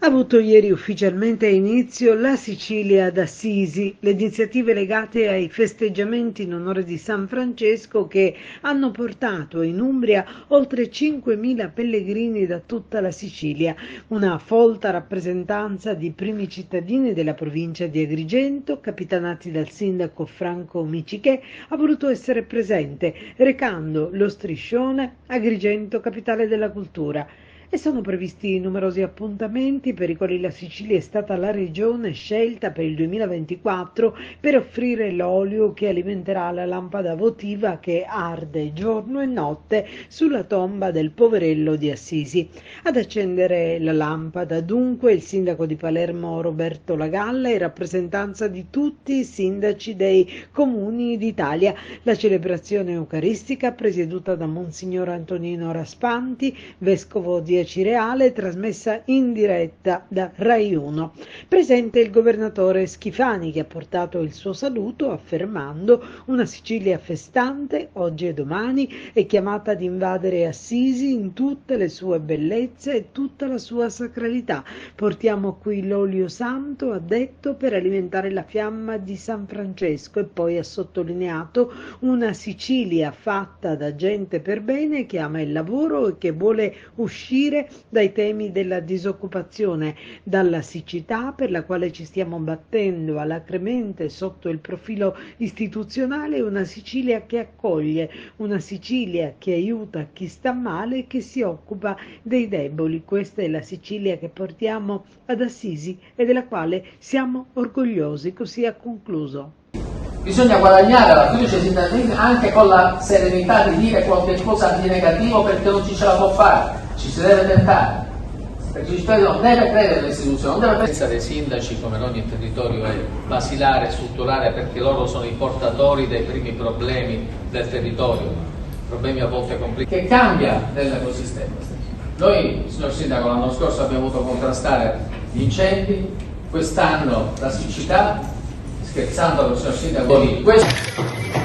Ha avuto ieri ufficialmente inizio la Sicilia d'Assisi, le iniziative legate ai festeggiamenti in onore di San Francesco che hanno portato in Umbria oltre 5.000 pellegrini da tutta la Sicilia, una folta rappresentanza di primi cittadini della provincia di Agrigento, capitanati dal sindaco Franco Micichè, ha voluto essere presente, recando lo striscione Agrigento, capitale della cultura. E sono previsti numerosi appuntamenti per i quali la Sicilia è stata la regione scelta per il 2024 per offrire l'olio che alimenterà la lampada votiva che arde giorno e notte sulla tomba del poverello di Assisi. Ad accendere la lampada dunque il sindaco di Palermo Roberto Lagalla in rappresentanza di tutti i sindaci dei comuni d'Italia. La celebrazione eucaristica presieduta da Monsignor Antonino Raspanti, vescovo di Acireale, trasmessa in diretta da Rai 1. Presente il governatore Schifani che ha portato il suo saluto affermando: una Sicilia festante oggi e domani è chiamata ad invadere Assisi in tutte le sue bellezze e tutta la sua sacralità. Portiamo qui l'olio santo, ha detto, per alimentare la fiamma di San Francesco, e poi ha sottolineato una Sicilia fatta da gente per bene che ama il lavoro e che vuole uscire dai temi della disoccupazione, dalla siccità per la quale ci stiamo battendo alacremente sotto il profilo istituzionale, una Sicilia che accoglie, una Sicilia che aiuta chi sta male e che si occupa dei deboli. Questa è la Sicilia che portiamo ad Assisi e della quale siamo orgogliosi, così ha concluso. Bisogna guadagnare la fiducia dei cittadini anche con la serenità di dire qualche cosa di negativo, perché non ci ce la può fare, ci si deve tentare, perché il cittadino non deve credere alle istituzioni, non deve pensare dei sindaci, come in ogni territorio, è basilare, strutturale, perché loro sono i portatori dei primi problemi del territorio, problemi a volte complicati, che cambia nell'ecosistema. Noi, signor Sindaco, l'anno scorso abbiamo dovuto contrastare gli incendi, quest'anno la siccità, scherzando con il signor Sindaco.